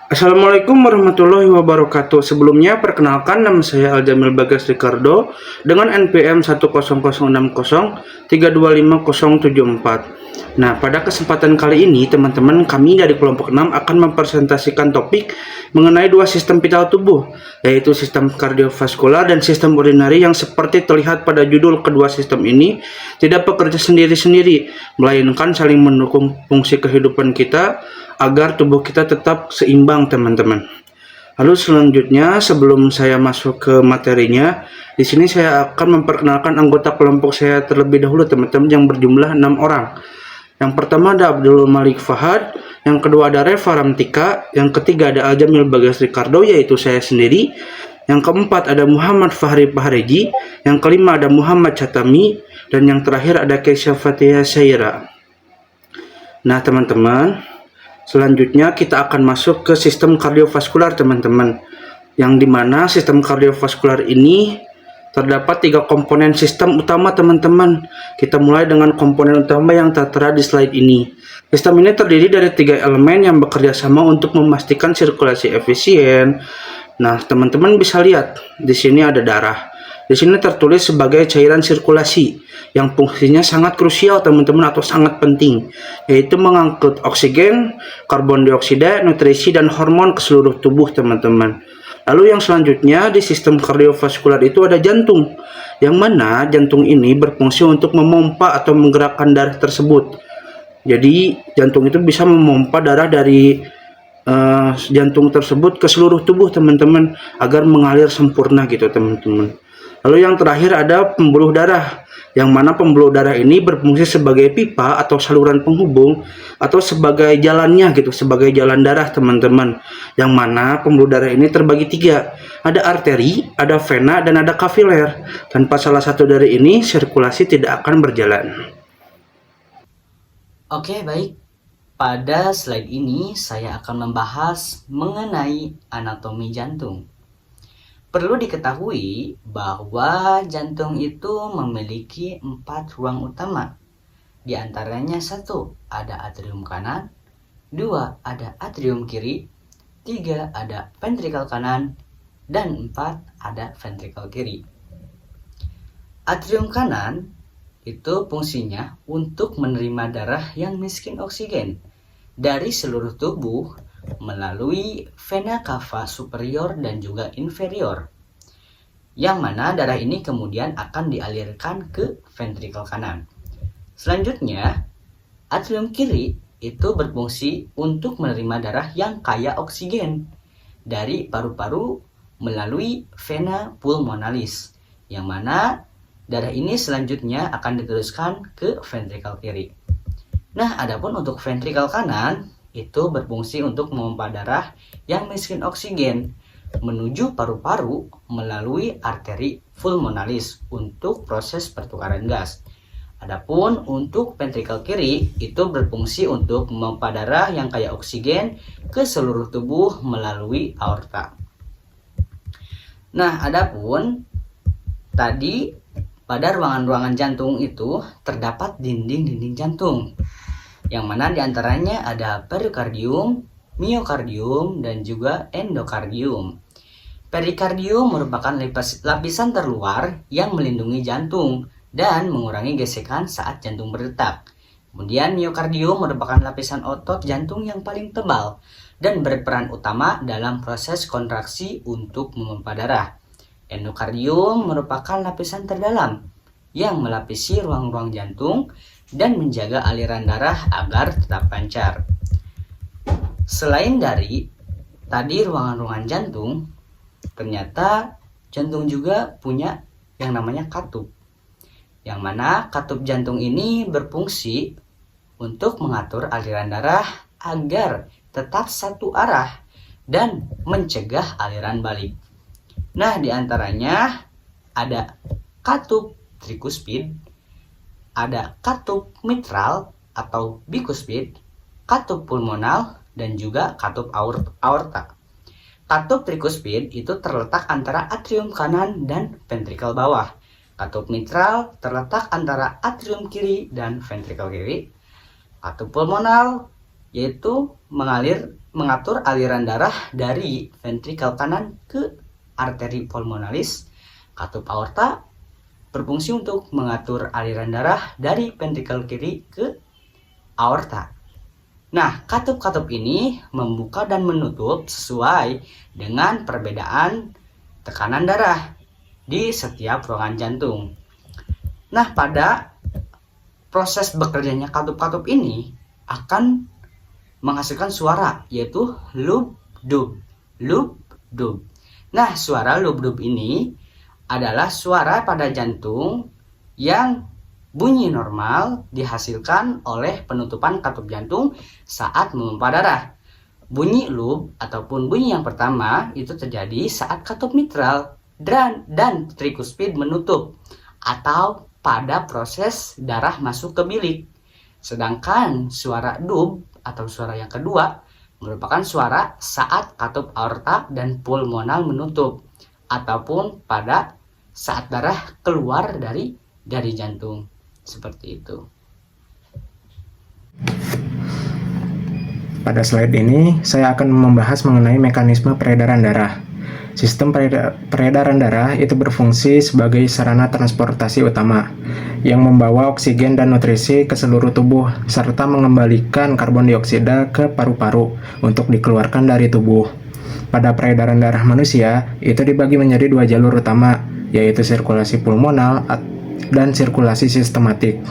Assalamualaikum warahmatullahi wabarakatuh. Sebelumnya perkenalkan nama saya Aljamil Bagas Ricardo dengan NPM 1006063250074. Nah, pada kesempatan kali ini teman-teman kami dari kelompok 6 akan mempresentasikan topik mengenai dua sistem vital tubuh, yaitu sistem kardiovaskular dan sistem urinari yang seperti terlihat pada judul kedua sistem ini tidak bekerja sendiri-sendiri, melainkan saling mendukung fungsi kehidupan kita agar tubuh kita tetap seimbang, teman-teman. Lalu selanjutnya, sebelum saya masuk ke materinya, di sini saya akan memperkenalkan anggota kelompok saya terlebih dahulu, teman-teman, yang berjumlah 6 orang. Yang pertama ada Abdul Malik Fahad, yang kedua ada Reva Ramtika, yang ketiga ada Aljamil Bagas Ricardo, yaitu saya sendiri. Yang keempat ada Muhammad Fahri Pahreji, yang kelima ada Muhammad Catami, dan yang terakhir ada Keisha Fatia Syaira. Nah, teman-teman, selanjutnya kita akan masuk ke sistem kardiovaskular, teman-teman. Yang dimana sistem kardiovaskular ini terdapat 3 komponen sistem utama, teman-teman. Kita mulai dengan komponen utama yang tertera di slide ini. Sistem ini terdiri dari 3 elemen yang bekerja sama untuk memastikan sirkulasi efisien. Nah, teman-teman bisa lihat di sini ada darah. Di sini tertulis sebagai cairan sirkulasi yang fungsinya sangat krusial, teman-teman, atau sangat penting, yaitu mengangkut oksigen, karbon dioksida, nutrisi, dan hormon ke seluruh tubuh, teman-teman. Lalu yang selanjutnya di sistem kardiovaskular itu ada jantung, yang mana jantung ini berfungsi untuk memompa atau menggerakkan darah tersebut. Jadi jantung itu bisa memompa darah dari jantung tersebut ke seluruh tubuh, teman-teman, agar mengalir sempurna gitu, teman-teman. Lalu yang terakhir ada pembuluh darah, yang mana pembuluh darah ini berfungsi sebagai pipa atau saluran penghubung atau sebagai jalannya gitu, sebagai jalan darah, teman-teman. Yang mana pembuluh darah ini terbagi 3, ada arteri, ada vena, dan ada kapiler. Tanpa salah satu dari ini sirkulasi tidak akan berjalan. Oke, baik. Pada slide ini saya akan membahas mengenai anatomi jantung. Perlu diketahui bahwa jantung itu memiliki 4 ruang utama. Di antaranya 1 ada atrium kanan, 2 ada atrium kiri, 3 ada ventrikel kanan, dan 4 ada ventrikel kiri. Atrium kanan itu fungsinya untuk menerima darah yang miskin oksigen dari seluruh tubuh melalui vena cava superior dan juga inferior, yang mana darah ini kemudian akan dialirkan ke ventrikel kanan. Selanjutnya, atrium kiri itu berfungsi untuk menerima darah yang kaya oksigen dari paru-paru melalui vena pulmonalis, yang mana darah ini selanjutnya akan diteruskan ke ventrikel kiri. Nah, adapun untuk ventrikel kanan itu berfungsi untuk memompa darah yang miskin oksigen menuju paru-paru melalui arteri pulmonalis untuk proses pertukaran gas. Adapun untuk ventrikel kiri itu berfungsi untuk memompa darah yang kaya oksigen ke seluruh tubuh melalui aorta. Nah, adapun tadi pada ruangan-ruangan jantung itu terdapat dinding-dinding jantung, yang mana diantaranya ada perikardium, miokardium, dan juga endokardium. Perikardium merupakan lapisan terluar yang melindungi jantung dan mengurangi gesekan saat jantung berdetak. Kemudian miokardium merupakan lapisan otot jantung yang paling tebal dan berperan utama dalam proses kontraksi untuk memompa darah. Endokardium merupakan lapisan terdalam yang melapisi ruang-ruang jantung dan menjaga aliran darah agar tetap lancar. Selain dari tadi ruangan-ruangan jantung, ternyata jantung juga punya yang namanya katup, yang mana katup jantung ini berfungsi untuk mengatur aliran darah agar tetap satu arah dan mencegah aliran balik. Nah, diantaranya ada katup trikuspid, ada katup mitral atau bikuspid, katup pulmonal, dan juga katup aorta. Katup trikuspid itu terletak antara atrium kanan dan ventrikel bawah. Katup mitral terletak antara atrium kiri dan ventrikel kiri. Katup pulmonal yaitu mengalir mengatur aliran darah dari ventrikel kanan ke arteri pulmonalis. Katup aorta berfungsi untuk mengatur aliran darah dari ventrikel kiri ke aorta. Nah, katup-katup ini membuka dan menutup sesuai dengan perbedaan tekanan darah di setiap ruangan jantung. Nah, pada proses bekerjanya katup-katup ini akan menghasilkan suara, yaitu lub-dub. Lub-dub. Nah, suara lub-dub ini adalah suara pada jantung yang bunyi normal dihasilkan oleh penutupan katup jantung saat memompa darah. Bunyi lub ataupun bunyi yang pertama itu terjadi saat katup mitral dan trikuspid menutup atau pada proses darah masuk ke bilik. Sedangkan suara dub atau suara yang kedua merupakan suara saat katup aorta dan pulmonal menutup ataupun pada saat darah keluar dari jantung. Seperti itu. Pada slide ini, saya akan membahas mengenai mekanisme peredaran darah. Sistem peredaran darah itu berfungsi sebagai sarana transportasi utama yang membawa oksigen dan nutrisi ke seluruh tubuh serta mengembalikan karbon dioksida ke paru-paru untuk dikeluarkan dari tubuh. Pada peredaran darah manusia, itu dibagi menjadi dua jalur utama, yaitu sirkulasi pulmonal dan sirkulasi sistematik.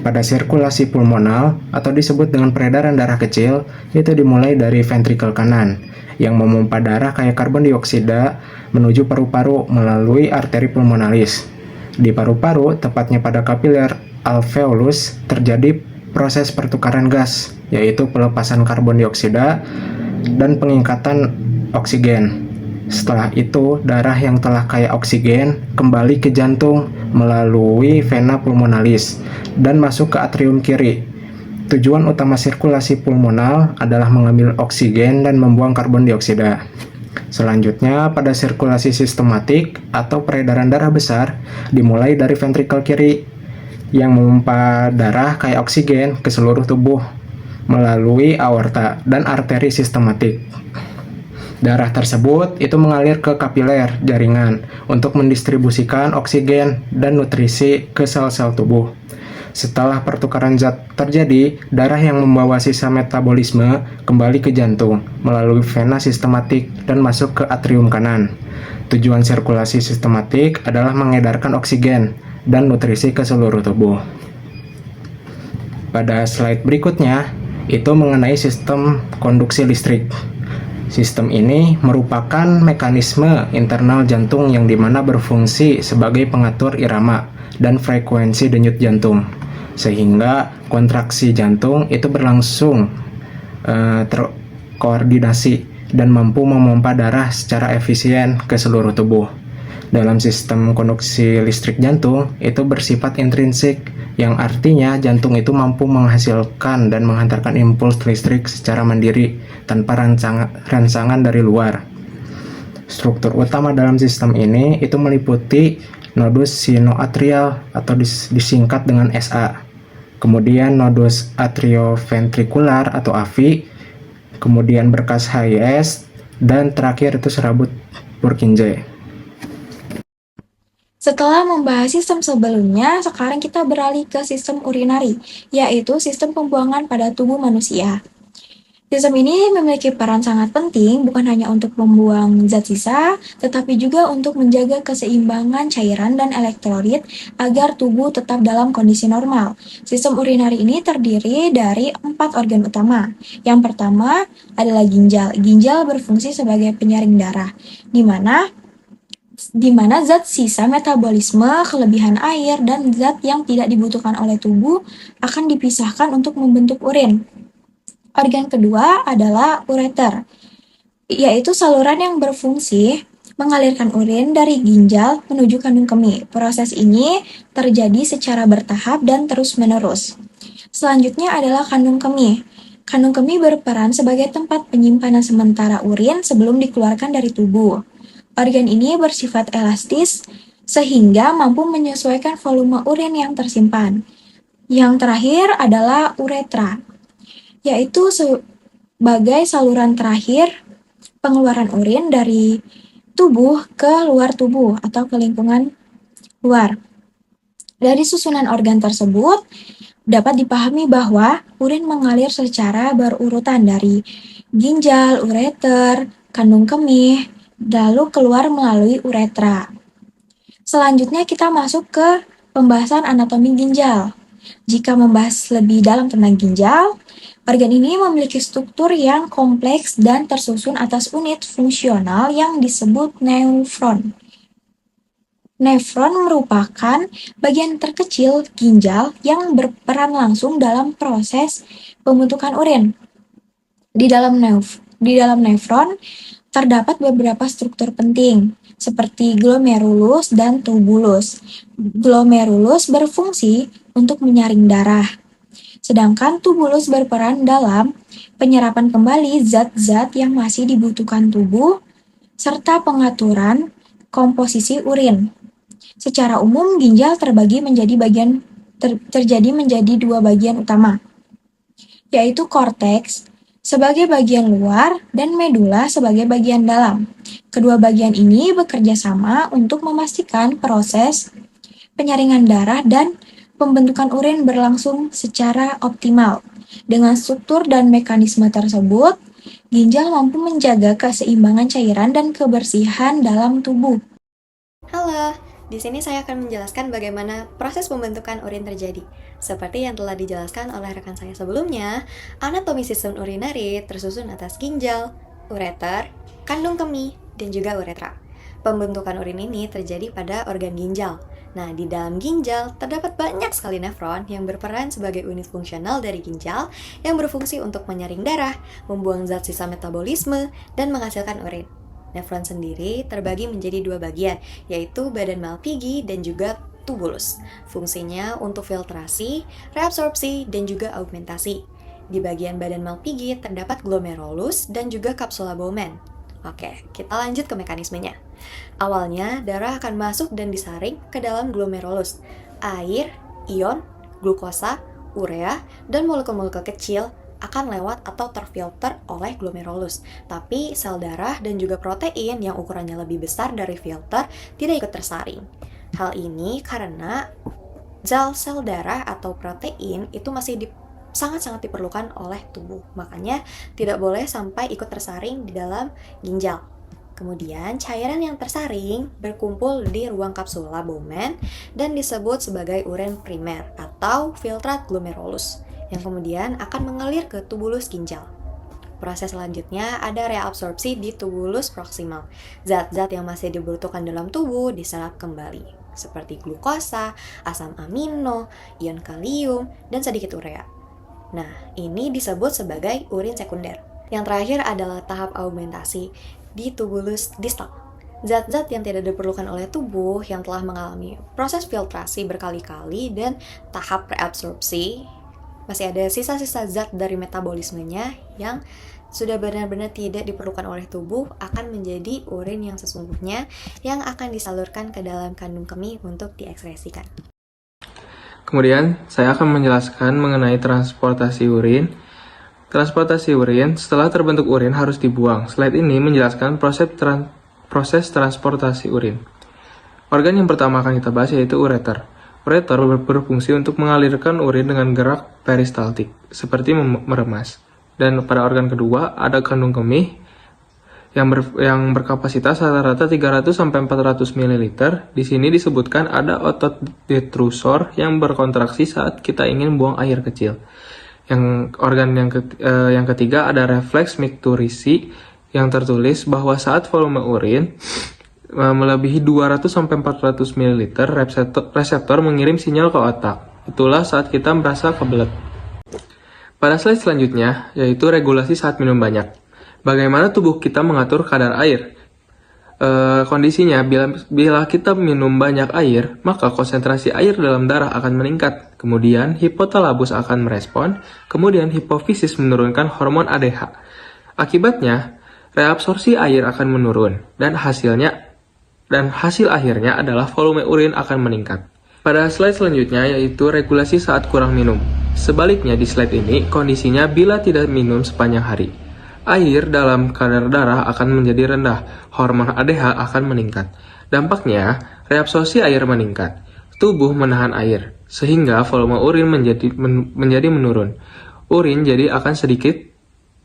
Pada sirkulasi pulmonal atau disebut dengan peredaran darah kecil, itu dimulai dari ventrikel kanan yang memompa darah kaya karbon dioksida menuju paru-paru melalui arteri pulmonalis. Di paru-paru, tepatnya pada kapiler alveolus, terjadi proses pertukaran gas, yaitu pelepasan karbon dioksida dan pengingkatan oksigen. Setelah itu, darah yang telah kaya oksigen kembali ke jantung melalui vena pulmonalis dan masuk ke atrium kiri. Tujuan utama sirkulasi pulmonal adalah mengambil oksigen dan membuang karbon dioksida. Selanjutnya, pada sirkulasi sistematik atau peredaran darah besar dimulai dari ventrikel kiri yang memompa darah kaya oksigen ke seluruh tubuh melalui aorta dan arteri sistematik. Darah tersebut itu mengalir ke kapiler jaringan untuk mendistribusikan oksigen dan nutrisi ke sel-sel tubuh. Setelah pertukaran zat terjadi, darah yang membawa sisa metabolisme kembali ke jantung melalui vena sistematik dan masuk ke atrium kanan. Tujuan sirkulasi sistematik adalah mengedarkan oksigen dan nutrisi ke seluruh tubuh. Pada slide berikutnya, itu mengenai sistem konduksi listrik. Sistem ini merupakan mekanisme internal jantung yang dimana berfungsi sebagai pengatur irama dan frekuensi denyut jantung, sehingga kontraksi jantung itu berlangsung terkoordinasi dan mampu memompa darah secara efisien ke seluruh tubuh. Dalam sistem konduksi listrik jantung itu bersifat intrinsik, yang artinya jantung itu mampu menghasilkan dan menghantarkan impuls listrik secara mandiri tanpa rangsangan dari luar. Struktur utama dalam sistem ini itu meliputi nodus sinoatrial atau disingkat dengan SA, kemudian nodus atrioventrikular atau AVI, kemudian berkas HIS, dan terakhir itu serabut Purkinje. Setelah membahas sistem sebelumnya, sekarang kita beralih ke sistem urinari, yaitu sistem pembuangan pada tubuh manusia. Sistem ini memiliki peran sangat penting bukan hanya untuk membuang zat sisa, tetapi juga untuk menjaga keseimbangan cairan dan elektrolit agar tubuh tetap dalam kondisi normal. Sistem urinari ini terdiri dari 4 organ utama. Yang pertama adalah ginjal. Ginjal berfungsi sebagai penyaring darah, di mana zat sisa metabolisme, kelebihan air, dan zat yang tidak dibutuhkan oleh tubuh akan dipisahkan untuk membentuk urin. Organ kedua adalah ureter, yaitu saluran yang berfungsi mengalirkan urin dari ginjal menuju kandung kemih. Proses ini terjadi secara bertahap dan terus-menerus. Selanjutnya adalah kandung kemih. Kandung kemih berperan sebagai tempat penyimpanan sementara urin sebelum dikeluarkan dari tubuh. Organ ini bersifat elastis sehingga mampu menyesuaikan volume urin yang tersimpan. Yang terakhir adalah uretra, yaitu sebagai saluran terakhir pengeluaran urin dari tubuh ke luar tubuh atau ke lingkungan luar. Dari susunan organ tersebut, dapat dipahami bahwa urin mengalir secara berurutan dari ginjal, ureter, kandung kemih, lalu keluar melalui uretra. Selanjutnya kita masuk ke pembahasan anatomi ginjal. Jika membahas lebih dalam tentang ginjal, organ ini memiliki struktur yang kompleks dan tersusun atas unit fungsional yang disebut nefron. Nefron merupakan bagian terkecil ginjal yang berperan langsung dalam proses pembentukan urin. Di dalam nefron terdapat beberapa struktur penting, seperti glomerulus dan tubulus. Glomerulus berfungsi untuk menyaring darah, sedangkan tubulus berperan dalam penyerapan kembali zat-zat yang masih dibutuhkan tubuh, serta pengaturan komposisi urin. Secara umum, ginjal terjadi menjadi dua bagian utama, yaitu korteks sebagai bagian luar dan medula sebagai bagian dalam. Kedua bagian ini bekerja sama untuk memastikan proses penyaringan darah dan pembentukan urin berlangsung secara optimal. Dengan struktur dan mekanisme tersebut, ginjal mampu menjaga keseimbangan cairan dan kebersihan dalam tubuh. Halo, di sini saya akan menjelaskan bagaimana proses pembentukan urin terjadi. Seperti yang telah dijelaskan oleh rekan saya sebelumnya, anatomi sistem urinari tersusun atas ginjal, ureter, kandung kemih, dan juga uretra. Pembentukan urin ini terjadi pada organ ginjal. Nah, di dalam ginjal terdapat banyak sekali nefron yang berperan sebagai unit fungsional dari ginjal yang berfungsi untuk menyaring darah, membuang zat sisa metabolisme, dan menghasilkan urin. Nefron sendiri terbagi menjadi dua bagian, yaitu badan Malpighi dan juga tubulus. Fungsinya untuk filtrasi, reabsorpsi, dan juga augmentasi. Di bagian badan Malpighi terdapat glomerulus dan juga kapsula Bowman. Oke, kita lanjut ke mekanismenya. Awalnya, darah akan masuk dan disaring ke dalam glomerulus. Air, ion, glukosa, urea, dan molekul-molekul kecil akan lewat atau terfilter oleh glomerulus. Tapi sel darah dan juga protein yang ukurannya lebih besar dari filter tidak ikut tersaring. Hal ini karena sel darah atau protein itu masih sangat-sangat diperlukan oleh tubuh. Makanya tidak boleh sampai ikut tersaring di dalam ginjal. Kemudian cairan yang tersaring berkumpul di ruang kapsula Bowman dan disebut sebagai urin primer atau filtrat glomerulus, yang kemudian akan mengalir ke tubulus ginjal. Proses selanjutnya ada reabsorpsi di tubulus proksimal. Zat-zat yang masih dibutuhkan dalam tubuh diserap kembali, seperti glukosa, asam amino, ion kalium, dan sedikit urea. Nah, ini disebut sebagai urin sekunder. Yang terakhir adalah tahap augmentasi di tubulus distal. Zat-zat yang tidak diperlukan oleh tubuh yang telah mengalami proses filtrasi berkali-kali dan tahap reabsorpsi, masih ada sisa-sisa zat dari metabolismenya yang sudah benar-benar tidak diperlukan oleh tubuh akan menjadi urin yang sesungguhnya yang akan disalurkan ke dalam kandung kemih untuk diekskresikan. Kemudian, saya akan menjelaskan mengenai transportasi urin. Transportasi urin, setelah terbentuk urin harus dibuang. Slide ini menjelaskan proses transportasi urin. Organ yang pertama akan kita bahas yaitu ureter. Ureter berfungsi untuk mengalirkan urin dengan gerak peristaltik, seperti meremas. Dan pada organ kedua ada kandung kemih yang berkapasitas rata-rata 300-400 ml. Di sini disebutkan ada otot detrusor yang berkontraksi saat kita ingin buang air kecil. Organ yang ketiga ada refleks mikturisi yang tertulis bahwa saat volume urin melebihi 200-400 ml, reseptor mengirim sinyal ke otak. Itulah saat kita merasa kebelet. Pada slide selanjutnya, yaitu regulasi saat minum banyak. Bagaimana tubuh kita mengatur kadar air? Kondisinya, bila kita minum banyak air, maka konsentrasi air dalam darah akan meningkat. Kemudian, hipotalamus akan merespon. Kemudian, hipofisis menurunkan hormon ADH. Akibatnya, reabsorpsi air akan menurun. Dan hasil akhirnya adalah volume urin akan meningkat. Pada slide selanjutnya, yaitu regulasi saat kurang minum. Sebaliknya, di slide ini, kondisinya bila tidak minum sepanjang hari. Air dalam kadar darah akan menjadi rendah, hormon ADH akan meningkat. Dampaknya, reabsorpsi air meningkat. Tubuh menahan air, sehingga volume urin menjadi menurun. Urin jadi akan sedikit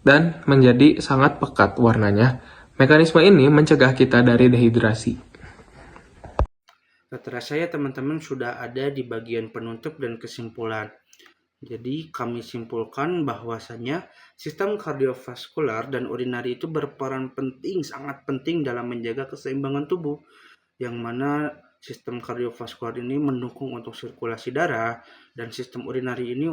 dan menjadi sangat pekat warnanya. Mekanisme ini mencegah kita dari dehidrasi. Terasa ya teman-teman sudah ada di bagian penutup dan kesimpulan. Jadi kami simpulkan bahwasanya sistem kardiovaskular dan urinari itu berperan penting, sangat penting dalam menjaga keseimbangan tubuh. Yang mana sistem kardiovaskular ini mendukung untuk sirkulasi darah dan sistem urinari ini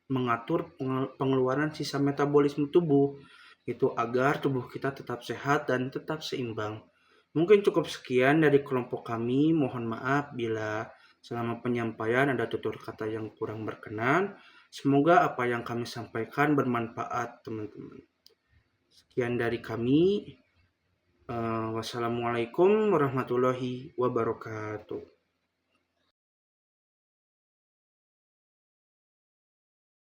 mengatur pengeluaran sisa metabolisme tubuh itu agar tubuh kita tetap sehat dan tetap seimbang. Mungkin cukup sekian dari kelompok kami. Mohon maaf bila selama penyampaian ada tutur kata yang kurang berkenan. Semoga apa yang kami sampaikan bermanfaat teman-teman. Sekian dari kami. Wassalamualaikum warahmatullahi wabarakatuh.